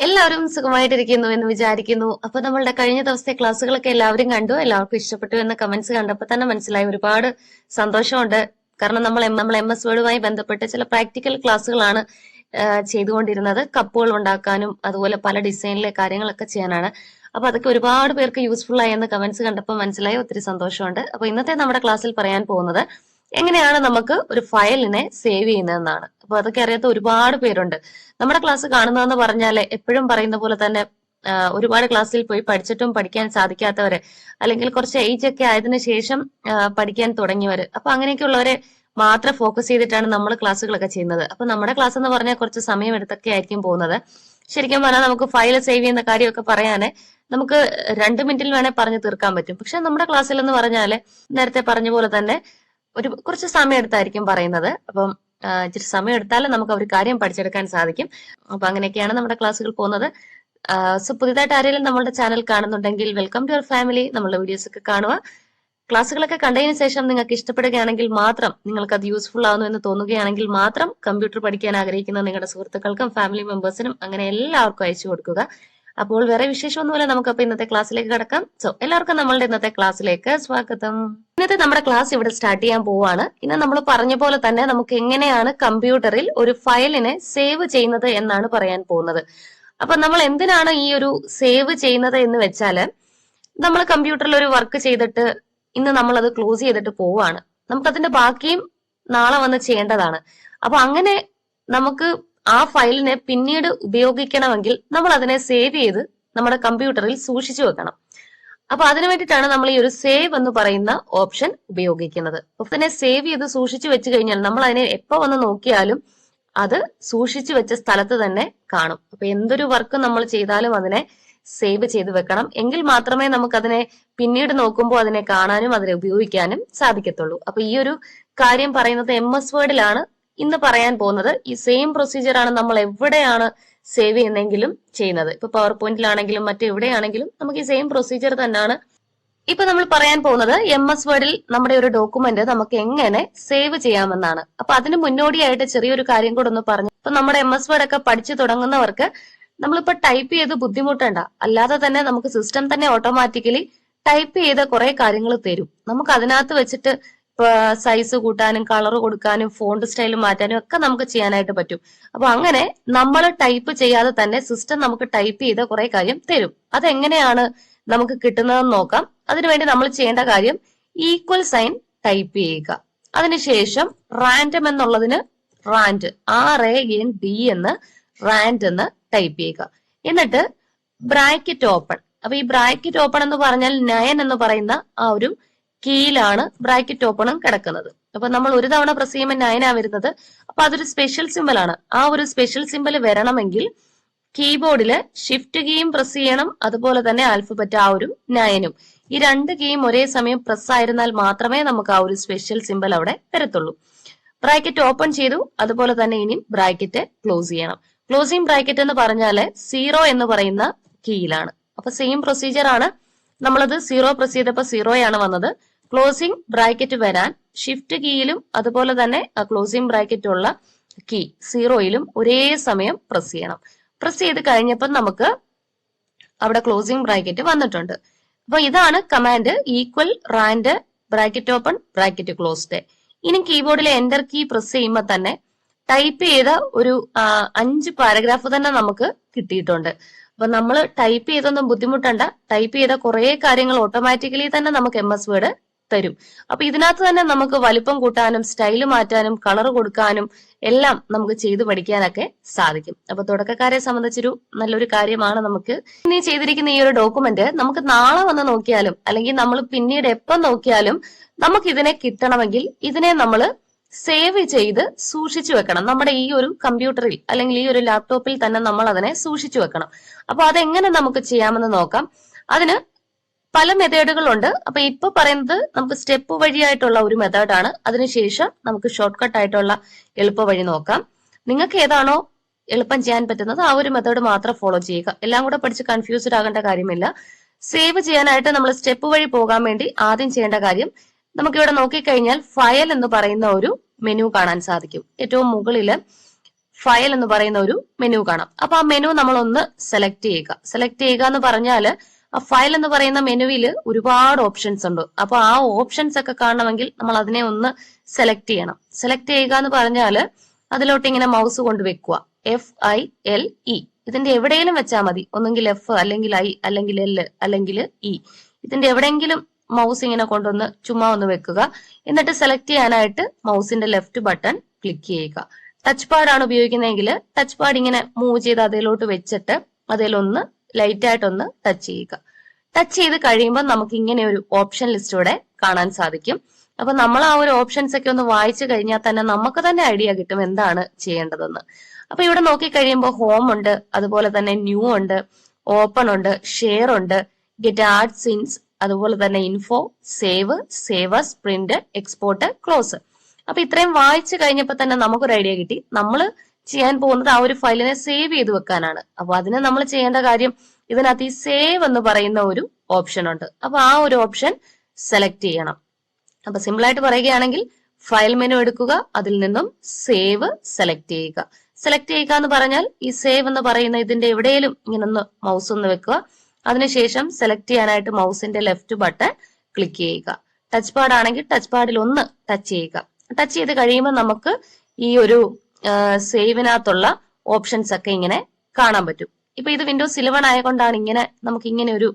എല്ലാവരും സുഖമായിട്ടിരിക്കുന്നു എന്ന് വിചാരിക്കുന്നു. അപ്പൊ നമ്മളുടെ കഴിഞ്ഞ ദിവസത്തെ ക്ലാസ്സുകളൊക്കെ എല്ലാവരും കണ്ടു, എല്ലാവർക്കും ഇഷ്ടപ്പെട്ടു എന്ന കമന്റ്സ് കണ്ടപ്പോൾ തന്നെ മനസ്സിലായി. ഒരുപാട് സന്തോഷമുണ്ട്. കാരണം നമ്മൾ എം എസ് വേർഡുമായി ബന്ധപ്പെട്ട് ചില പ്രാക്ടിക്കൽ ക്ലാസ്സുകളാണ് ചെയ്തുകൊണ്ടിരുന്നത്. കപ്പുകൾ ഉണ്ടാക്കാനും അതുപോലെ പല ഡിസൈനിലെ കാര്യങ്ങളൊക്കെ ചെയ്യാനാണ്. അപ്പൊ അതൊക്കെ ഒരുപാട് പേർക്ക് യൂസ്ഫുൾ ആയി എന്ന് കമന്റ്സ് കണ്ടപ്പോൾ മനസ്സിലായി. ഒത്തിരി സന്തോഷമുണ്ട്. അപ്പൊ ഇന്നത്തെ നമ്മുടെ ക്ലാസ്സിൽ പറയാൻ പോകുന്നത് എങ്ങനെയാണ് നമുക്ക് ഒരു ഫയലിനെ സേവ് ചെയ്യുന്നതെന്നാണ്. അപ്പൊ അതൊക്കെ അറിയാത്ത ഒരുപാട് പേരുണ്ട്. നമ്മുടെ ക്ലാസ് കാണുന്നതെന്ന് പറഞ്ഞാല് എപ്പോഴും പറയുന്ന പോലെ തന്നെ ഒരുപാട് ക്ലാസ്സിൽ പോയി പഠിച്ചിട്ടും പഠിക്കാൻ സാധിക്കാത്തവര്, അല്ലെങ്കിൽ കുറച്ച് ഏജ് ഒക്കെ ആയതിനു ശേഷം പഠിക്കാൻ തുടങ്ങിയവര്, അപ്പൊ അങ്ങനെയൊക്കെയുള്ളവരെ മാത്രം ഫോക്കസ് ചെയ്തിട്ടാണ് നമ്മൾ ക്ലാസ്സുകളൊക്കെ ചെയ്യുന്നത്. അപ്പൊ നമ്മുടെ ക്ലാസ് എന്ന് പറഞ്ഞാൽ കുറച്ച് സമയം എടുത്തൊക്കെ ആയിരിക്കും പോകുന്നത്. ശരിക്കും പറഞ്ഞാൽ നമുക്ക് ഫയൽ സേവ് ചെയ്യുന്ന കാര്യമൊക്കെ പറയാന് നമുക്ക് 2 മിനിറ്റിൽ വേണേൽ പറഞ്ഞു തീർക്കാൻ പറ്റും. പക്ഷെ നമ്മുടെ ക്ലാസ്സിൽ എന്ന് പറഞ്ഞാല് നേരത്തെ പറഞ്ഞ പോലെ തന്നെ കുറച്ച് സമയം എടുത്തായിരിക്കും പറയുന്നത്. അപ്പം ഇച്ചിരി സമയം എടുത്താലും നമുക്ക് ഒരു കാര്യം പഠിച്ചെടുക്കാൻ സാധിക്കും. അപ്പൊ അങ്ങനെയൊക്കെയാണ് നമ്മുടെ ക്ലാസ്സുകൾ പോകുന്നത്. സോ പുതിയതായിട്ട് ആരെങ്കിലും നമ്മളുടെ ചാനൽ കാണുന്നുണ്ടെങ്കിൽ വെൽക്കം ടു യുവർ ഫാമിലി. നമ്മളുടെ വീഡിയോസ് ഒക്കെ കാണുക. ക്ലാസ്സുകളൊക്കെ കണ്ടതിന് ശേഷം നിങ്ങൾക്ക് ഇഷ്ടപ്പെടുകയാണെങ്കിൽ മാത്രം, നിങ്ങൾക്ക് അത് യൂസ്ഫുൾ ആവുന്നു എന്ന് തോന്നുകയാണെങ്കിൽ മാത്രം കമ്പ്യൂട്ടർ പഠിക്കാൻ ആഗ്രഹിക്കുന്ന നിങ്ങളുടെ സുഹൃത്തുക്കൾക്കും ഫാമിലി മെമ്പേഴ്സിനും അങ്ങനെ എല്ലാവർക്കും അയച്ചു കൊടുക്കുക. അപ്പോൾ വേറെ വിശേഷമൊന്നുമില്ല, നമുക്കപ്പോ ഇന്നത്തെ ക്ലാസ്സിലേക്ക് കടക്കാം. സോ എല്ലാവർക്കും നമ്മളുടെ ഇന്നത്തെ ക്ലാസ്സിലേക്ക് സ്വാഗതം. ഇന്നത്തെ നമ്മുടെ ക്ലാസ് ഇവിടെ സ്റ്റാർട്ട് ചെയ്യാൻ പോവാണ്. ഇന്ന് നമ്മൾ പറഞ്ഞ പോലെ തന്നെ നമുക്ക് എങ്ങനെയാണ് കമ്പ്യൂട്ടറിൽ ഒരു ഫയലിനെ സേവ് ചെയ്യുന്നത് എന്നാണ് പറയാൻ പോകുന്നത്. അപ്പൊ നമ്മൾ എന്തിനാണ് ഈ ഒരു സേവ് ചെയ്യുന്നത് എന്ന് വെച്ചാല്, നമ്മൾ കമ്പ്യൂട്ടറിൽ ഒരു വർക്ക് ചെയ്തിട്ട് ഇന്ന് നമ്മൾ അത് ക്ലോസ് ചെയ്തിട്ട് പോവാണ്. നമുക്കതിന്റെ ബാക്കിയും നാളെ വന്ന് ചെയ്യേണ്ടതാണ്. അപ്പൊ അങ്ങനെ നമുക്ക് ആ ഫയലിനെ പിന്നീട് ഉപയോഗിക്കണമെങ്കിൽ നമ്മൾ അതിനെ സേവ് ചെയ്ത് നമ്മുടെ കമ്പ്യൂട്ടറിൽ സൂക്ഷിച്ചു വെക്കണം. അപ്പൊ അതിനു വേണ്ടിയിട്ടാണ് നമ്മൾ ഈ ഒരു സേവ് എന്ന് പറയുന്ന ഓപ്ഷൻ ഉപയോഗിക്കുന്നത്. അപ്പൊ തന്നെ സേവ് ചെയ്ത് സൂക്ഷിച്ചു വെച്ച് കഴിഞ്ഞാൽ നമ്മൾ അതിനെ എപ്പോ വന്ന് നോക്കിയാലും അത് സൂക്ഷിച്ചു വെച്ച സ്ഥലത്ത് തന്നെ കാണും. അപ്പൊ എന്തൊരു വർക്ക് നമ്മൾ ചെയ്താലും അതിനെ സേവ് ചെയ്ത് വെക്കണം. എങ്കിൽ മാത്രമേ നമുക്ക് അതിനെ പിന്നീട് നോക്കുമ്പോൾ അതിനെ കാണാനും അതിനെ ഉപയോഗിക്കാനും സാധിക്കത്തുള്ളൂ. അപ്പൊ ഈ ഒരു കാര്യം പറയുന്നത് എം എസ് വേർഡിലാണ് ഇന്ന് പറയാൻ പോകുന്നത്. ഈ സെയിം പ്രൊസീജിയർ ആണ് നമ്മൾ എവിടെയാണ് സേവ് ചെയ്യുന്നെങ്കിലും ചെയ്യുന്നത്. ഇപ്പൊ പവർ പോയിന്റിലാണെങ്കിലും മറ്റെവിടെയാണെങ്കിലും നമുക്ക് ഈ സെയിം പ്രൊസീജിയർ തന്നെയാണ്. ഇപ്പൊ നമ്മൾ പറയാൻ പോകുന്നത് എം എസ് വേർഡിൽ നമ്മുടെ ഒരു ഡോക്യുമെന്റ് നമുക്ക് എങ്ങനെ സേവ് ചെയ്യാമെന്നാണ്. അപ്പൊ അതിന് മുന്നോടിയായിട്ട് ചെറിയൊരു കാര്യം കൂടെ ഒന്ന് പറഞ്ഞു. ഇപ്പൊ നമ്മുടെ എം എസ് വേർഡ് ഒക്കെ പഠിച്ചു തുടങ്ങുന്നവർക്ക് നമ്മളിപ്പോ ടൈപ്പ് ചെയ്ത് ബുദ്ധിമുട്ടണ്ട, അല്ലാതെ തന്നെ നമുക്ക് സിസ്റ്റം തന്നെ ഓട്ടോമാറ്റിക്കലി ടൈപ്പ് ചെയ്ത കുറെ കാര്യങ്ങൾ തരും. നമുക്ക് അതിനകത്ത് വെച്ചിട്ട് സൈസ് കൂട്ടാനും കളർ കൊടുക്കാനും ഫോണ്ട് സ്റ്റൈൽ മാറ്റാനും ഒക്കെ നമുക്ക് ചെയ്യാനായിട്ട് പറ്റും. അപ്പൊ അങ്ങനെ നമ്മൾ ടൈപ്പ് ചെയ്യാതെ തന്നെ സിസ്റ്റം നമുക്ക് ടൈപ്പ് ചെയ്ത കുറെ കാര്യം തരും. അതെങ്ങനെയാണ് നമുക്ക് കിട്ടുന്നതെന്ന് നോക്കാം. അതിനുവേണ്ടി നമ്മൾ ചെയ്യേണ്ട കാര്യം ഈക്വൽ സൈൻ ടൈപ്പ് ചെയ്യുക. അതിനുശേഷം റാൻഡം എന്നുള്ളതിന് റാൻഡ് RAND എന്ന് റാൻഡ് എന്ന് ടൈപ്പ് ചെയ്യുക. എന്നിട്ട് ബ്രാക്കറ്റ് ഓപ്പൺ. അപ്പൊ ഈ ബ്രാക്കറ്റ് ഓപ്പൺ എന്ന് പറഞ്ഞാൽ 9 എന്ന് പറയുന്ന ആ ഒരു കീയിലാണ് ബ്രാക്കറ്റ് ഓപ്പണും കിടക്കുന്നത്. അപ്പൊ നമ്മൾ ഒരു തവണ പ്രസ് ചെയ്യുമ്പോൾ 9 ആ വരുന്നത്. അപ്പൊ അതൊരു സ്പെഷ്യൽ സിമ്പൽ ആണ്. ആ ഒരു സ്പെഷ്യൽ സിമ്പൽ വരണമെങ്കിൽ കീബോർഡില് ഷിഫ്റ്റ് കീയും പ്രസ് ചെയ്യണം, അതുപോലെ തന്നെ ആൽഫബറ്റ് ആ ഒരു 9ഉം. ഈ 2 കീയും ഒരേ സമയം പ്രസ് ആയിരുന്നാൽ മാത്രമേ നമുക്ക് ആ ഒരു സ്പെഷ്യൽ സിമ്പൽ അവിടെ വരത്തുള്ളൂ. ബ്രാക്കറ്റ് ഓപ്പൺ ചെയ്തു, അതുപോലെ തന്നെ ഇനി ബ്രാക്കറ്റ് ക്ലോസ് ചെയ്യണം. ക്ലോസിംഗ് ബ്രാക്കറ്റ് എന്ന് പറഞ്ഞാല് 0 എന്ന് പറയുന്ന കീയിലാണ്. അപ്പൊ സെയിം പ്രൊസീജിയർ ആണ്. നമ്മളത് 0 പ്രസ് ചെയ്തപ്പോ 0 ആണ് വന്നത്. ക്ലോസിംഗ് ബ്രാക്കറ്റ് വരാൻ ഷിഫ്റ്റ് കീയിലും അതുപോലെ തന്നെ ക്ലോസിംഗ് ബ്രാക്കറ്റ് ഉള്ള കീ 0യിലും ഒരേ സമയം പ്രസ് ചെയ്യണം. പ്രസ് ചെയ്ത് കഴിഞ്ഞപ്പോൾ നമുക്ക് അവിടെ ക്ലോസിംഗ് ബ്രാക്കറ്റ് വന്നിട്ടുണ്ട്. അപ്പൊ ഇതാണ് command equal rand bracket open bracket closed. ഇനി കീബോർഡിലെ എന്റർ കീ പ്രസ് ചെയ്യുമ്പോൾ തന്നെ ടൈപ്പ് ചെയ്ത ഒരു 5 പാരഗ്രാഫ് തന്നെ നമുക്ക് കിട്ടിയിട്ടുണ്ട്. അപ്പൊ നമ്മൾ ടൈപ്പ് ചെയ്തൊന്നും ബുദ്ധിമുട്ടണ്ട. ടൈപ്പ് ചെയ്ത കുറെ കാര്യങ്ങൾ ഓട്ടോമാറ്റിക്കലി തന്നെ നമുക്ക് എം എസ് വേർഡ് തരും. അപ്പൊ ഇതിനകത്ത് തന്നെ നമുക്ക് വലിപ്പം കൂട്ടാനും സ്റ്റൈല് മാറ്റാനും കളർ കൊടുക്കാനും എല്ലാം നമുക്ക് ചെയ്തു പഠിക്കാനൊക്കെ സാധിക്കും. അപ്പൊ തുടക്കക്കാരെ സംബന്ധിച്ചൊരു നല്ലൊരു കാര്യമാണ്. നമുക്ക് ഇനി ചെയ്തിരിക്കുന്ന ഈ ഒരു ഡോക്യുമെന്റ് നമുക്ക് നാളെ വന്ന് നോക്കിയാലും അല്ലെങ്കിൽ നമ്മൾ പിന്നീട് എപ്പം നോക്കിയാലും നമുക്ക് ഇതിനെ കിട്ടണമെങ്കിൽ ഇതിനെ നമ്മൾ സേവ് ചെയ്ത് സൂക്ഷിച്ചു വെക്കണം. നമ്മുടെ ഈ ഒരു കമ്പ്യൂട്ടറിൽ അല്ലെങ്കിൽ ഈ ഒരു ലാപ്ടോപ്പിൽ തന്നെ നമ്മൾ അതിനെ സൂക്ഷിച്ചു വെക്കണം. അപ്പൊ അതെങ്ങനെ നമുക്ക് ചെയ്യാമെന്ന് നോക്കാം. അതിന് പല മെത്തേഡുകളുണ്ട്. അപ്പൊ ഇപ്പൊ പറയുന്നത് നമുക്ക് സ്റ്റെപ്പ് വഴിയായിട്ടുള്ള ഒരു മെത്തേഡാണ്. അതിനുശേഷം നമുക്ക് ഷോർട്ട് കട്ട് ആയിട്ടുള്ള എളുപ്പ വഴി നോക്കാം. നിങ്ങൾക്ക് ഏതാണോ എളുപ്പം ചെയ്യാൻ പറ്റുന്നത് ആ ഒരു മെത്തേഡ് മാത്രം ഫോളോ ചെയ്യുക. എല്ലാം കൂടെ പഠിച്ച് കൺഫ്യൂസ്ഡ് ആകേണ്ട കാര്യമില്ല. സേവ് ചെയ്യാനായിട്ട് നമ്മൾ സ്റ്റെപ്പ് വഴി പോകാൻ വേണ്ടി ആദ്യം ചെയ്യേണ്ട കാര്യം, നമുക്കിവിടെ നോക്കിക്കഴിഞ്ഞാൽ ഫയൽ എന്ന് പറയുന്ന ഒരു മെനു കാണാൻ സാധിക്കും. ഏറ്റവും മുകളില് ഫയൽ എന്ന് പറയുന്ന ഒരു മെനു കാണാം. അപ്പൊ ആ മെനു നമ്മൾ ഒന്ന് സെലക്ട് ചെയ്യുക എന്ന് പറഞ്ഞാല് ആ ഫയൽ എന്ന് പറയുന്ന മെനുവിൽ ഒരുപാട് ഓപ്ഷൻസ് ഉണ്ട്. അപ്പൊ ആ ഓപ്ഷൻസ് ഒക്കെ കാണണമെങ്കിൽ നമ്മൾ അതിനെ ഒന്ന് സെലക്ട് ചെയ്യണം. സെലക്ട് ചെയ്യുക എന്ന് പറഞ്ഞാല് അതിലോട്ട് ഇങ്ങനെ മൗസ് കൊണ്ട് വെക്കുക. FILE ഇതിന്റെ എവിടെയെങ്കിലും വെച്ചാൽ മതി. ഒന്നെങ്കിൽ F അല്ലെങ്കിൽ I അല്ലെങ്കിൽ L അല്ലെങ്കിൽ E. ഇതിന്റെ എവിടെയെങ്കിലും മൗസ് ഇങ്ങനെ കൊണ്ടൊന്ന് ചുമ്മാ ഒന്ന് വെക്കുക. എന്നിട്ട് സെലക്ട് ചെയ്യാനായിട്ട് മൗസിന്റെ ലെഫ്റ്റ് ബട്ടൺ ക്ലിക്ക് ചെയ്യുക. ടച്ച് പാഡ് ആണ് ഉപയോഗിക്കുന്നതെങ്കിൽ ടച്ച് പാഡ് ഇങ്ങനെ മൂവ് ചെയ്ത് അതിലോട്ട് വെച്ചിട്ട് അതിലൊന്ന് ലൈറ്റ് ആയിട്ടൊന്ന് ടച്ച് ചെയ്യുക. ടച്ച് ചെയ്ത് കഴിയുമ്പോൾ നമുക്ക് ഇങ്ങനെ ഒരു ഓപ്ഷൻ ലിസ്റ്റ് ഇവിടെ കാണാൻ സാധിക്കും. അപ്പൊ നമ്മൾ ആ ഒരു ഓപ്ഷൻസ് ഒക്കെ ഒന്ന് വായിച്ചു കഴിഞ്ഞാൽ തന്നെ നമുക്ക് തന്നെ ഐഡിയ കിട്ടും എന്താണ് ചെയ്യേണ്ടതെന്ന്. അപ്പൊ ഇവിടെ നോക്കി കഴിയുമ്പോൾ ഹോം ഉണ്ട്, അതുപോലെ തന്നെ ന്യൂ ഉണ്ട്, ഓപ്പൺ ഉണ്ട്, ഷെയർ ഉണ്ട്, ഗെറ്റ് ആഡ് സിൻസ്, അതുപോലെ തന്നെ info, save, print, export, close. അപ്പൊ ഇത്രയും വായിച്ചു കഴിഞ്ഞപ്പോൾ തന്നെ നമുക്കൊരു ഐഡിയ കിട്ടി. നമ്മൾ ചെയ്യാൻ പോകുന്നത് ആ ഒരു ഫയലിനെ സേവ് ചെയ്ത് വെക്കാനാണ്. അപ്പൊ അതിന് നമ്മൾ ചെയ്യേണ്ട കാര്യം ഇതിനകത്ത് ഈ സേവ് എന്ന് പറയുന്ന ഒരു ഓപ്ഷൻ ഉണ്ട്. അപ്പൊ ആ ഒരു ഓപ്ഷൻ സെലക്ട് ചെയ്യണം. അപ്പൊ സിമ്പിൾ ആയിട്ട് പറയുകയാണെങ്കിൽ ഫയൽ മെനു എടുക്കുക, അതിൽ നിന്നും സേവ് സെലക്ട് ചെയ്യുക. സെലക്ട് ചെയ്യുക എന്ന് പറഞ്ഞാൽ ഈ സേവ് എന്ന് പറയുന്ന ഇതിന്റെ എവിടെയെങ്കിലും ഇങ്ങനെ ഒന്ന് മൗസ് ഒന്ന് വെക്കുക. അതിനുശേഷം സെലക്ട് ചെയ്യാനായിട്ട് മൗസിന്റെ ലെഫ്റ്റ് ബട്ടൺ ക്ലിക്ക് ചെയ്യുക. ടച്ച് പാഡ് ആണെങ്കിൽ ടച്ച് പാഡിൽ ഒന്ന് ടച്ച് ചെയ്യുക. ടച്ച് ചെയ്ത് കഴിയുമ്പോൾ നമുക്ക് ഈ ഒരു സേവിനകത്തുള്ള ഓപ്ഷൻസ് ഒക്കെ ഇങ്ങനെ കാണാൻ പറ്റും. ഇപ്പൊ ഇത് വിൻഡോസ് 11 ആയതുകൊണ്ടാണ് ഇങ്ങനെ നമുക്ക് ഇങ്ങനെ ഒരു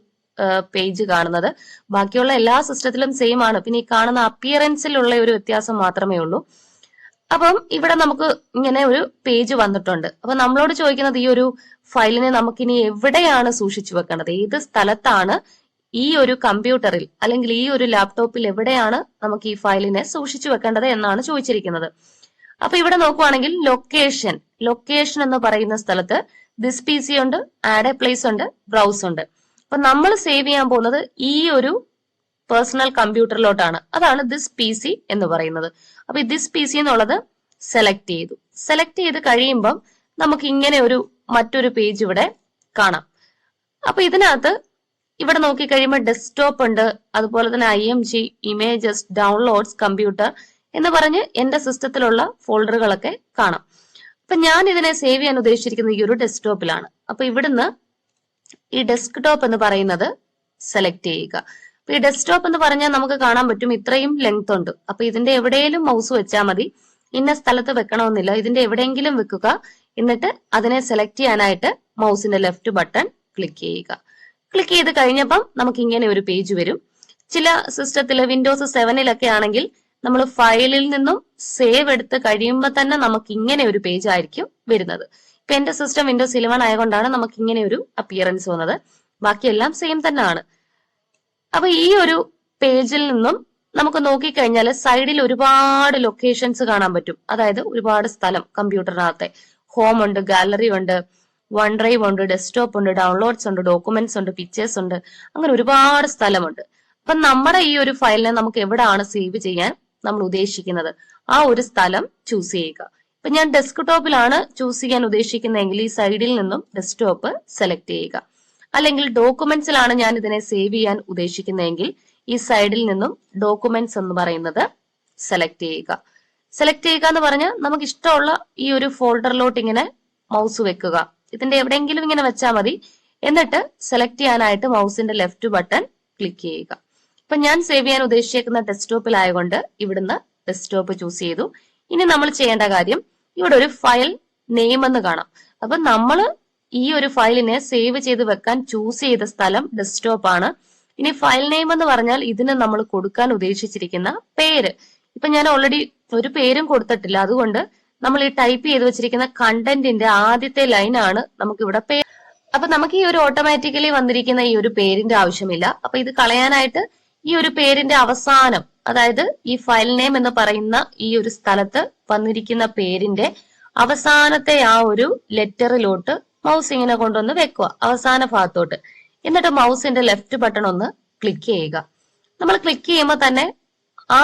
പേജ് കാണുന്നത്. ബാക്കിയുള്ള എല്ലാ സിസ്റ്റത്തിലും സെയിം ആണ്. പിന്നെ ഈ കാണുന്ന അപ്പിയറൻസിലുള്ള ഒരു വ്യത്യാസം മാത്രമേ ഉള്ളൂ. അപ്പം ഇവിടെ നമുക്ക് ഇങ്ങനെ ഒരു പേജ് വന്നിട്ടുണ്ട്. അപ്പൊ നമ്മളോട് ചോദിക്കുന്നത് ഈ ഒരു ഫയലിനെ നമുക്കിനി എവിടെയാണ് സൂക്ഷിച്ചു വെക്കേണ്ടത്, ഏത് സ്ഥലത്താണ് ഈ ഒരു കമ്പ്യൂട്ടറിൽ അല്ലെങ്കിൽ ഈ ഒരു ലാപ്ടോപ്പിൽ എവിടെയാണ് നമുക്ക് ഈ ഫയലിനെ സൂക്ഷിച്ചു വെക്കേണ്ടത് എന്നാണ് ചോദിച്ചിരിക്കുന്നത്. അപ്പൊ ഇവിടെ നോക്കുവാണെങ്കിൽ ലൊക്കേഷൻ എന്ന് പറയുന്ന സ്ഥലത്ത് ദിസ് PC ഉണ്ട്, ആഡ് എ പ്ലേസ് ഉണ്ട്, ബ്രൗസ് ഉണ്ട്. അപ്പൊ നമ്മൾ സേവ് ചെയ്യാൻ പോകുന്നത് ഈ ഒരു പേഴ്സണൽ കമ്പ്യൂട്ടറിലോട്ടാണ്. അതാണ് ദിസ് PC എന്ന് പറയുന്നത്. അപ്പൊ ഈ ദിസ് PC എന്നുള്ളത് സെലക്ട് ചെയ്ത് കഴിയുമ്പം നമുക്ക് ഇങ്ങനെ ഒരു മറ്റൊരു പേജ് ഇവിടെ കാണാം. അപ്പൊ ഇതിനകത്ത് ഇവിടെ നോക്കി കഴിയുമ്പോൾ ഡെസ്ക്ടോപ്പ് ഉണ്ട്, അതുപോലെ തന്നെ IMG, ഇമേജസ്, ഡൗൺലോഡ്സ്, കമ്പ്യൂട്ടർ എന്ന് പറഞ്ഞ് എന്റെ സിസ്റ്റത്തിലുള്ള ഫോൾഡറുകളൊക്കെ കാണാം. അപ്പൊ ഞാൻ ഇതിനെ സേവ് ചെയ്യാൻ ഉദ്ദേശിച്ചിരിക്കുന്നത് ഈ ഒരു ഡെസ്ക്ടോപ്പിലാണ്. അപ്പൊ ഇവിടുന്ന് ഈ ഡെസ്ക്ടോപ്പ് എന്ന് പറയുന്നത് സെലക്ട് ചെയ്യുക. അപ്പൊ ഈ ഡെസ്ക്ടോപ്പ് എന്ന് പറഞ്ഞാൽ നമുക്ക് കാണാൻ പറ്റും ഇത്രയും ലെങ്ത് ഉണ്ട്. അപ്പൊ ഇതിന്റെ എവിടെയെങ്കിലും മൗസ് വെച്ചാൽ മതി, ഇന്ന സ്ഥലത്ത് വെക്കണമെന്നില്ല. ഇതിന്റെ എവിടെയെങ്കിലും വെക്കുക. എന്നിട്ട് അതിനെ സെലക്ട് ചെയ്യാനായിട്ട് മൗസിന്റെ ലെഫ്റ്റ് ബട്ടൺ ക്ലിക്ക് ചെയ്യുക. ക്ലിക്ക് ചെയ്ത് കഴിഞ്ഞപ്പം നമുക്ക് ഇങ്ങനെ ഒരു പേജ് വരും. ചില സിസ്റ്റത്തില് വിൻഡോസ് 7 ആണെങ്കിൽ നമ്മൾ ഫയലിൽ നിന്നും സേവ് എടുത്ത് കഴിയുമ്പോൾ തന്നെ നമുക്ക് ഇങ്ങനെ ഒരു പേജ് ആയിരിക്കും വരുന്നത്. ഇപ്പൊ എന്റെ സിസ്റ്റം വിൻഡോസ് 11 ആയതുകൊണ്ടാണ് നമുക്ക് ഇങ്ങനെ ഒരു അപ്പിയറൻസ് വന്നത്. ബാക്കിയെല്ലാം സെയിം തന്നെയാണ്. അപ്പൊ ഈ ഒരു പേജിൽ നിന്നും നമുക്ക് നോക്കിക്കഴിഞ്ഞാൽ സൈഡിൽ ഒരുപാട് ലൊക്കേഷൻസ് കാണാൻ പറ്റും. അതായത് ഒരുപാട് സ്ഥലം കമ്പ്യൂട്ടറിനകത്തെ ഹോം ഉണ്ട്, ഗാലറി ഉണ്ട്, വൺ ഡ്രൈവ് ഉണ്ട്, ഡെസ്ക്ടോപ്പ് ഉണ്ട്, ഡൗൺലോഡ്സ് ഉണ്ട്, ഡോക്യുമെന്റ്സ് ഉണ്ട്, പിക്ചേഴ്സ് ഉണ്ട്, അങ്ങനെ ഒരുപാട് സ്ഥലമുണ്ട്. അപ്പൊ നമ്മുടെ ഈ ഒരു ഫയലിനെ നമുക്ക് എവിടെയാണ് സേവ് ചെയ്യാൻ നമ്മൾ ഉദ്ദേശിക്കുന്നത് ആ ഒരു സ്ഥലം ചൂസ് ചെയ്യുക. ഇപ്പൊ ഞാൻ ഡെസ്ക്ടോപ്പിലാണ് ചൂസ് ചെയ്യാൻ ഉദ്ദേശിക്കുന്നതെങ്കിൽ ഈ സൈഡിൽ നിന്നും ഡെസ്ക്ടോപ്പ് സെലക്ട് ചെയ്യുക. അല്ലെങ്കിൽ ഡോക്യുമെന്റ്സിലാണ് ഞാൻ ഇതിനെ സേവ് ചെയ്യാൻ ഉദ്ദേശിക്കുന്നതെങ്കിൽ ഈ സൈഡിൽ നിന്നും ഡോക്യുമെന്റ്സ് എന്ന് പറയുന്നത് സെലക്ട് ചെയ്യുക എന്ന് പറഞ്ഞാൽ നമുക്ക് ഇഷ്ടമുള്ള ഈ ഒരു ഫോൾഡറിലോട്ട് ഇങ്ങനെ മൗസ് വെക്കുക. ഇതിന്റെ എവിടെയെങ്കിലും ഇങ്ങനെ വെച്ചാൽ മതി. എന്നിട്ട് സെലക്ട് ചെയ്യാനായിട്ട് മൗസിന്റെ ലെഫ്റ്റ് ബട്ടൺ ക്ലിക്ക് ചെയ്യുക. ഇപ്പൊ ഞാൻ സേവ് ചെയ്യാൻ ഉദ്ദേശിക്കുന്ന ഡെസ്ക്ടോപ്പിലായതുകൊണ്ട് ഇവിടുന്ന് ഡെസ്ക്ടോപ്പ് ചൂസ് ചെയ്തു. ഇനി നമ്മൾ ചെയ്യേണ്ട കാര്യം ഇവിടെ ഒരു ഫയൽ നെയിം എന്ന് കാണാം. അപ്പൊ നമ്മൾ ഈ ഒരു ഫയലിനെ സേവ് ചെയ്ത് വെക്കാൻ ചൂസ് ചെയ്ത സ്ഥലം ഡെസ്ക്ടോപ്പ് ആണ്. ഇനി ഫയൽ നെയിം എന്ന് പറഞ്ഞാൽ ഇതിന് നമ്മൾ കൊടുക്കാൻ ഉദ്ദേശിച്ചിരിക്കുന്ന പേര്. ഇപ്പൊ ഞാൻ ഓൾറെഡി ഒരു പേരും കൊടുത്തിട്ടില്ല, അതുകൊണ്ട് നമ്മൾ ഈ ടൈപ്പ് ചെയ്ത് വെച്ചിരിക്കുന്ന കണ്ടന്റിന്റെ ആദ്യത്തെ ലൈൻ ആണ് നമുക്ക് ഇവിടെ പേര്. അപ്പൊ നമുക്ക് ഈ ഒരു ഓട്ടോമാറ്റിക്കലി വന്നിരിക്കുന്ന ഈ ഒരു പേരിന്റെ ആവശ്യമില്ല. അപ്പൊ ഇത് കളയാനായിട്ട് ഈ ഒരു പേരിന്റെ അവസാനം, അതായത് ഈ ഫയൽ നെയിം എന്ന് പറയുന്ന ഈ ഒരു സ്ഥലത്ത് വന്നിരിക്കുന്ന പേരിന്റെ അവസാനത്തെ ആ ഒരു ലെറ്ററിലോട്ട് മൗസ് ഇങ്ങനെ കൊണ്ടുവന്ന് വെക്കുക, അവസാന ഭാഗത്തോട്ട്. എന്നിട്ട് മൗസിന്റെ ലെഫ്റ്റ് ബട്ടൺ ഒന്ന് ക്ലിക്ക് ചെയ്യുക. നമ്മൾ ക്ലിക്ക് ചെയ്യുമ്പോൾ തന്നെ ആ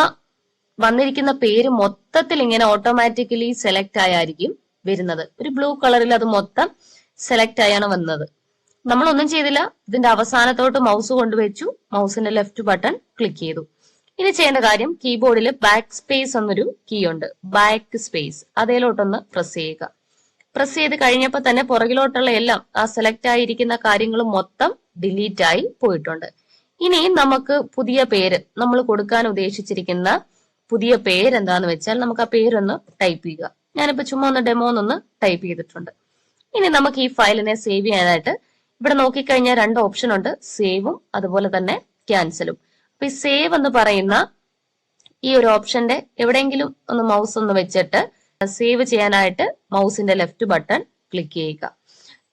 വന്നിരിക്കുന്ന പേര് മൊത്തത്തിൽ ഇങ്ങനെ ഓട്ടോമാറ്റിക്കലി സെലക്ട് ആയിരിക്കും വരുന്നത്. ഒരു ബ്ലൂ കളറിൽ അത് മൊത്തം സെലക്ട് ആയാണ് വന്നത്. നമ്മളൊന്നും ചെയ്തില്ല, ഇതിന്റെ അവസാനത്തോട്ട് മൗസ് കൊണ്ടുവച്ചു, മൗസിന്റെ ലെഫ്റ്റ് ബട്ടൺ ക്ലിക്ക് ചെയ്തു. ഇനി ചെയ്യേണ്ട കാര്യം കീബോർഡിൽ ബാക്ക് സ്പേസ് എന്നൊരു കീ ഉണ്ട്, ബാക്ക് സ്പേസ്, അതേലോട്ടൊന്ന് പ്രസ് ചെയ്യുക. പ്രസ് ചെയ്ത് കഴിഞ്ഞപ്പോൾ തന്നെ പുറകിലോട്ടുള്ള എല്ലാം ആ സെലക്ട് ആയിരിക്കുന്ന കാര്യങ്ങൾ മൊത്തം ഡിലീറ്റ് ആയി പോയിട്ടുണ്ട്. ഇനി നമുക്ക് പുതിയ പേര് നമ്മൾ കൊടുക്കാൻ ഉദ്ദേശിച്ചിരിക്കുന്ന പുതിയ പേര് എന്താന്ന് വെച്ചാൽ നമുക്ക് ആ പേരൊന്ന് ടൈപ്പ് ചെയ്യുക. ഞാനിപ്പോ ചുമ്മാ ഒന്ന് ഡെമോ എന്നൊന്ന് ടൈപ്പ് ചെയ്തിട്ടുണ്ട്. ഇനി നമുക്ക് ഈ ഫയലിനെ സേവ് ചെയ്യാനായിട്ട് ഇവിടെ നോക്കിക്കഴിഞ്ഞാൽ 2 ഓപ്ഷൻ ഉണ്ട്, സേവും അതുപോലെ തന്നെ ക്യാൻസലും. അപ്പൊ ഈ സേവ് എന്ന് പറയുന്ന ഈ ഒരു ഓപ്ഷന്റെ എവിടെയെങ്കിലും ഒന്ന് മൗസ് ഒന്ന് വെച്ചിട്ട് സേവ് ചെയ്യാനായിട്ട് മൗസിന്റെ ലെഫ്റ്റ് ബട്ടൺ ക്ലിക്ക് ചെയ്യുക.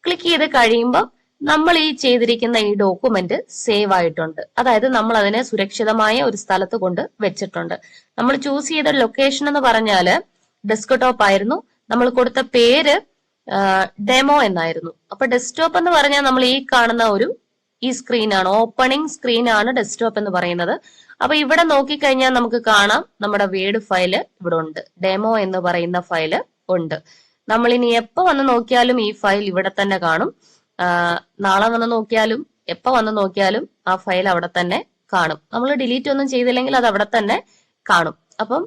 ക്ലിക്ക് ചെയ്ത് കഴിയുമ്പോൾ നമ്മൾ ഈ ചെയ്തിരിക്കുന്ന ഈ ഡോക്യുമെന്റ് സേവ് ആയിട്ടുണ്ട്. അതായത് നമ്മൾ അതിനെ സുരക്ഷിതമായ ഒരു സ്ഥലത്ത് കൊണ്ട് വെച്ചിട്ടുണ്ട്. നമ്മൾ ചൂസ് ചെയ്ത ലൊക്കേഷൻ എന്ന് പറഞ്ഞാല് ഡെസ്ക്ടോപ്പ് ആയിരുന്നു. നമ്മൾ കൊടുത്ത പേര് ഡെമോ എന്നായിരുന്നു. അപ്പൊ ഡെസ്ക്ടോപ്പ് എന്ന് പറഞ്ഞാൽ നമ്മൾ ഈ കാണുന്ന ഈ സ്ക്രീനാണ്, ഓപ്പണിംഗ് സ്ക്രീനാണ് ഡെസ്ക്ടോപ്പ് എന്ന് പറയുന്നത്. അപ്പൊ ഇവിടെ നോക്കിക്കഴിഞ്ഞാൽ നമുക്ക് കാണാം നമ്മുടെ വേർഡ് ഫയല് ഇവിടെ ഉണ്ട്, ഡെമോ എന്ന് പറയുന്ന ഫയല് ഉണ്ട്. നമ്മൾ ഇനി എപ്പോ വന്ന് നോക്കിയാലും ഈ ഫയൽ ഇവിടെ തന്നെ കാണും. നാളെ വന്ന് നോക്കിയാലും എപ്പോ വന്ന് നോക്കിയാലും ആ ഫയൽ അവിടെ തന്നെ കാണും. നമ്മൾ ഡിലീറ്റ് ഒന്നും ചെയ്തില്ലെങ്കിൽ അത് അവിടെ തന്നെ കാണും. അപ്പം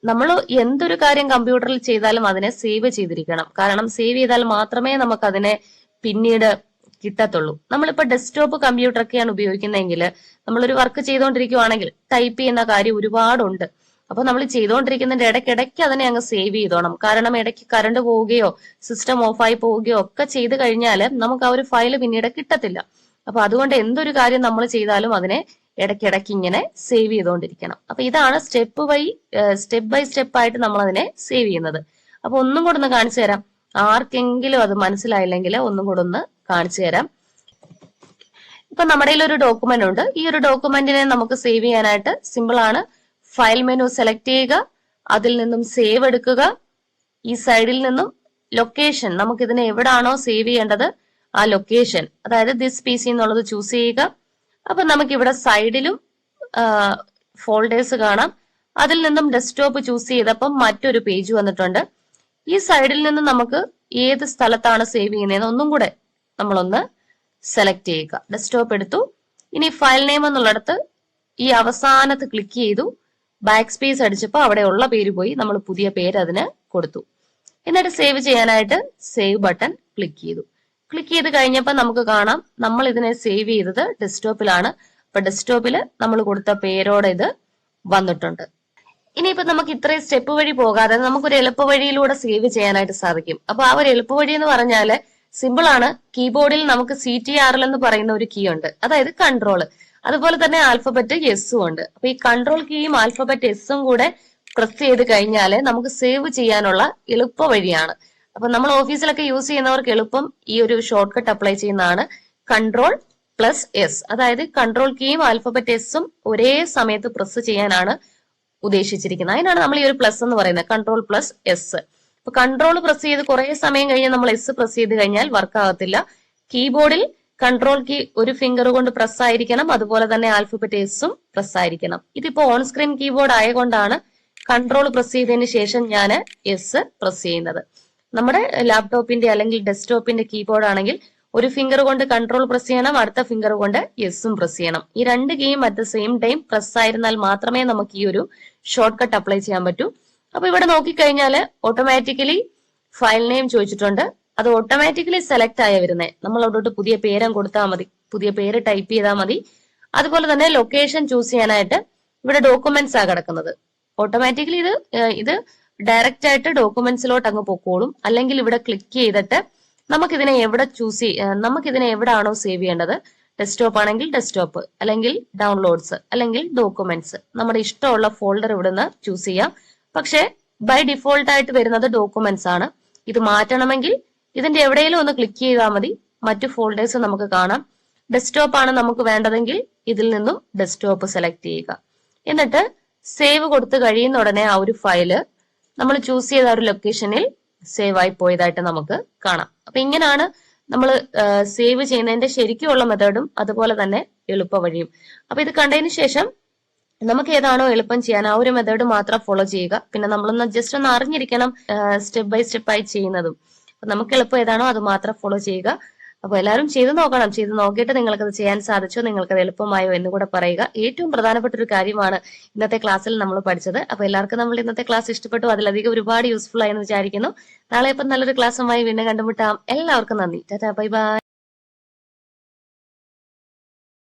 നമ്മൾ എന്തൊരു കാര്യം കമ്പ്യൂട്ടറിൽ ചെയ്താലും അതിനെ സേവ് ചെയ്തിരിക്കണം. കാരണം സേവ് ചെയ്താൽ മാത്രമേ നമുക്ക് അതിനെ പിന്നീട് കിട്ടത്തുള്ളൂ. നമ്മളിപ്പോ ഡെസ്ക്ടോപ്പ് കമ്പ്യൂട്ടർ ഒക്കെയാണ് ഉപയോഗിക്കുന്നതെങ്കിൽ നമ്മളൊരു വർക്ക് ചെയ്തുകൊണ്ടിരിക്കുവാണെങ്കിൽ ടൈപ്പ് ചെയ്യുന്ന കാര്യം ഒരുപാടുണ്ട്. അപ്പൊ നമ്മൾ ചെയ്തുകൊണ്ടിരിക്കുന്നതിന്റെ ഇടയ്ക്കിടയ്ക്ക് അതിനെ അങ്ങ് സേവ് ചെയ്തോണം. കാരണം ഇടയ്ക്ക് കറണ്ട് പോവുകയോ സിസ്റ്റം ഓഫായി പോവുകയോ ഒക്കെ ചെയ്ത് കഴിഞ്ഞാൽ നമുക്ക് ആ ഒരു ഫയൽ പിന്നീട് കിട്ടത്തില്ല. അപ്പൊ അതുകൊണ്ട് എന്തൊരു കാര്യം നമ്മൾ ചെയ്താലും അതിനെ ഇടയ്ക്കിടയ്ക്ക് ഇങ്ങനെ സേവ് ചെയ്തുകൊണ്ടിരിക്കണം. അപ്പൊ ഇതാണ് സ്റ്റെപ്പ് ബൈ സ്റ്റെപ്പ് ആയിട്ട് നമ്മൾ അതിനെ സേവ് ചെയ്യുന്നത്. അപ്പൊ ഒന്നും കൂടെ ഒന്ന് കാണിച്ചു തരാം. ആർക്കെങ്കിലും അത് മനസ്സിലായില്ലെങ്കിൽ ഒന്നും കൂടെ ഒന്ന് കാണിച്ചു തരാം. ഇപ്പൊ നമ്മുടെ ഒരു ഡോക്യുമെന്റ് ഉണ്ട്. ഈ ഒരു ഡോക്യുമെന്റിനെ നമുക്ക് സേവ് ചെയ്യാനായിട്ട് സിമ്പിൾ ആണ്. ഫയൽ മെനു സെലക്ട് ചെയ്യുക, അതിൽ നിന്നും സേവ് എടുക്കുക. ഈ സൈഡിൽ നിന്നും ലൊക്കേഷൻ, നമുക്ക് ഇതിനെ എവിടാണോ സേവ് ചെയ്യേണ്ടത് ആ ലൊക്കേഷൻ, അതായത് ദിസ് പി സി എന്നുള്ളത് ചൂസ് ചെയ്യുക. അപ്പൊ നമുക്ക് ഇവിടെ സൈഡിലും ഫോൾഡേഴ്സ് കാണാം. അതിൽ നിന്നും ഡെസ്ക്ടോപ്പ് ചൂസ് ചെയ്തപ്പം മറ്റൊരു പേജ് വന്നിട്ടുണ്ട്. ഈ സൈഡിൽ നിന്ന് നമുക്ക് ഏത് സ്ഥലത്താണ് സേവ് ചെയ്യുന്നതെന്ന് ഒന്നും കൂടെ നമ്മളൊന്ന് സെലക്ട് ചെയ്യുക. ഡെസ്ക്ടോപ്പ് എടുത്തു. ഇനി ഫയൽ നെയിം എന്നുള്ളിടത്ത് ഈ അവസാനത്ത് ക്ലിക്ക് ചെയ്തു. ബാക്ക് സ്പേസ് അടിച്ചപ്പോൾ അവിടെ ഉള്ള പേര് പോയി, നമ്മൾ പുതിയ പേര് അതിന് കൊടുത്തു. എന്നിട്ട് സേവ് ചെയ്യാനായിട്ട് സേവ് ബട്ടൺ ക്ലിക്ക് ചെയ്തു. ക്ലിക്ക് ചെയ്ത് കഴിഞ്ഞപ്പോൾ നമുക്ക് കാണാം നമ്മൾ ഇതിനെ സേവ് ചെയ്തത് ഡെസ്ക്ടോപ്പിലാണ്. അപ്പൊ ഡെസ്ക്ടോപ്പിൽ നമ്മൾ കൊടുത്ത പേരോടെ ഇത് വന്നിട്ടുണ്ട്. ഇനിയിപ്പോ നമുക്ക് ഇത്രയും സ്റ്റെപ്പ് വഴി പോകാതെ നമുക്കൊരു എളുപ്പ വഴിയിലൂടെ സേവ് ചെയ്യാനായിട്ട് സാധിക്കും. അപ്പൊ ആ ഒരു എളുപ്പ വഴി എന്ന് പറഞ്ഞാല് സിമ്പിൾ ആണ്. കീബോർഡിൽ നമുക്ക് CTRL എന്ന് പറയുന്ന ഒരു കീ ഉണ്ട്, അതായത് കൺട്രോള്. അതുപോലെ തന്നെ ആൽഫബറ്റ് എസും ഉണ്ട്. അപ്പൊ ഈ കൺട്രോൾ കീയും ആൽഫബറ്റ് എസും കൂടെ പ്രസ് ചെയ്ത് കഴിഞ്ഞാല് നമുക്ക് സേവ് ചെയ്യാനുള്ള എളുപ്പ വഴിയാണ്. അപ്പൊ നമ്മൾ ഓഫീസിലൊക്കെ യൂസ് ചെയ്യുന്നവർക്ക് എളുപ്പം ഈ ഒരു ഷോർട്ട് കട്ട് അപ്ലൈ ചെയ്യുന്നതാണ് Ctrl+S. അതായത് കൺട്രോൾ കീയും ആൽഫബറ്റ് എസും ഒരേ സമയത്ത് പ്രസ് ചെയ്യാനാണ് ഉദ്ദേശിച്ചിരിക്കുന്നത്. അതിനാണ് നമ്മൾ ഈ ഒരു പ്ലസ് എന്ന് പറയുന്നത്, Ctrl+S. അപ്പൊ കൺട്രോൾ പ്രസ് ചെയ്ത് കുറെ സമയം കഴിഞ്ഞ് നമ്മൾ എസ് പ്രസ് ചെയ്ത് കഴിഞ്ഞാൽ വർക്ക് ആകത്തില്ല. കീബോർഡിൽ കൺട്രോൾ കീ ഒരു ഫിംഗർ കൊണ്ട് പ്രസ് ആയിരിക്കണം, അതുപോലെ തന്നെ ആൽഫബറ്റ് എസും പ്രസ് ആയിരിക്കണം. ഇതിപ്പോ ഓൺ സ്ക്രീൻ കീബോർഡ് ആയതുകൊണ്ടാണ് കൺട്രോൾ പ്രസ് ചെയ്തതിന് ശേഷം ഞാൻ എസ് പ്രസ് ചെയ്യുന്നത്. നമ്മുടെ ലാപ്ടോപ്പിന്റെ അല്ലെങ്കിൽ ഡെസ്ക്ടോപ്പിന്റെ കീബോർഡ് ആണെങ്കിൽ ഒരു ഫിംഗർ കൊണ്ട് കൺട്രോൾ പ്രസ് ചെയ്യണം, അടുത്ത ഫിംഗർ കൊണ്ട് എസും പ്രസ് ചെയ്യണം. ഈ 2 കീയും at the same time press ആയിരുന്നാൽ മാത്രമേ നമുക്ക് ഈ ഒരു ഷോർട്ട് കട്ട് അപ്ലൈ ചെയ്യാൻ പറ്റൂ. അപ്പൊ ഇവിടെ നോക്കിക്കഴിഞ്ഞാല് ഓട്ടോമാറ്റിക്കലി ഫയൽ നെയിം ചോദിച്ചിട്ടുണ്ട്. അത് ഓട്ടോമാറ്റിക്കലി സെലക്ട് ആയ വരുന്നേ. നമ്മൾ അവിടോട്ട് പുതിയ പേരും കൊടുത്താൽ മതി, പുതിയ പേര് ടൈപ്പ് ചെയ്താൽ മതി. അതുപോലെ തന്നെ ലൊക്കേഷൻ ചൂസ് ചെയ്യാനായിട്ട് ഇവിടെ ഡോക്യുമെന്റ്സ് ആ കിടക്കുന്നത്. ഓട്ടോമാറ്റിക്കലി ഇത് ഡയറക്റ്റ് ആയിട്ട് ഡോക്യുമെന്റ്സിലോട്ട് അങ്ങ് പൊക്കോളും. അല്ലെങ്കിൽ ഇവിടെ ക്ലിക്ക് ചെയ്തിട്ട് നമുക്കിതിനെ നമുക്കിതിനെ എവിടാണോ സേവ് ചെയ്യേണ്ടത്, ഡെസ്ക്ടോപ്പ് ആണെങ്കിൽ ഡെസ്ക്ടോപ്പ്, അല്ലെങ്കിൽ ഡൗൺലോഡ്സ്, അല്ലെങ്കിൽ ഡോക്യുമെന്റ്സ്, നമ്മുടെ ഇഷ്ടമുള്ള ഫോൾഡർ ഇവിടുന്ന് ചൂസ് ചെയ്യാം. പക്ഷെ ബൈ ഡിഫോൾട്ട് ആയിട്ട് വരുന്നത് ഡോക്യുമെന്റ്സ് ആണ്. ഇത് മാറ്റണമെങ്കിൽ ഇതിന്റെ എവിടെയെങ്കിലും ഒന്ന് ക്ലിക്ക് ചെയ്താൽ മതി, മറ്റു ഫോൾഡേഴ്സ് നമുക്ക് കാണാം. ഡെസ്ക്ടോപ്പ് ആണ് നമുക്ക് വേണ്ടതെങ്കിൽ ഇതിൽ നിന്നും ഡെസ്ക്ടോപ്പ് സെലക്ട് ചെയ്യുക. എന്നിട്ട് സേവ് കൊടുത്ത് കഴിയുന്ന ഉടനെ ആ ഒരു ഫയല് നമ്മൾ ചൂസ് ചെയ്ത ഒരു ലൊക്കേഷനിൽ സേവ് ആയി പോയതായിട്ട് നമുക്ക് കാണാം. അപ്പൊ ഇങ്ങനെയാണ് നമ്മൾ സേവ് ചെയ്യുന്നതിന്റെ ശരിക്കുള്ള മെത്തേഡും അതുപോലെ തന്നെ എളുപ്പ വഴിയും. അപ്പൊ ഇത് കണ്ടതിന് ശേഷം നമുക്ക് ഏതാണോ എളുപ്പം ചെയ്യാൻ ആ ഒരു മെത്തേഡ് മാത്രം ഫോളോ ചെയ്യുക. പിന്നെ നമ്മളൊന്ന് ജസ്റ്റ് ഒന്ന് അറിഞ്ഞിരിക്കണം സ്റ്റെപ്പ് ബൈ സ്റ്റെപ്പ് ആയി ചെയ്യുന്നതും. അപ്പൊ നമുക്ക് എളുപ്പം ഏതാണോ അത് മാത്രം ഫോളോ ചെയ്യുക. അപ്പൊ എല്ലാവരും ചെയ്തു നോക്കണം. ചെയ്തു നോക്കിയിട്ട് നിങ്ങൾക്കത് ചെയ്യാൻ സാധിച്ചോ, നിങ്ങൾക്കത് എളുപ്പമായോ എന്ന് കൂടെ പറയുക. ഏറ്റവും പ്രധാനപ്പെട്ട ഒരു കാര്യമാണ് ഇന്നത്തെ ക്ലാസ്സിൽ നമ്മൾ പഠിച്ചത്. അപ്പൊ എല്ലാവർക്കും നമ്മൾ ഇന്നത്തെ ക്ലാസ് ഇഷ്ടപ്പെട്ടു, അതിലധികം ഒരുപാട് യൂസ്ഫുൾ ആയെന്ന് വിചാരിക്കുന്നു. നാളെ ഇപ്പം നല്ലൊരു ക്ലാസ്സുമായി വീണ്ടും കണ്ടുമുട്ടാം. എല്ലാവർക്കും നന്ദി. Tata, bye bye.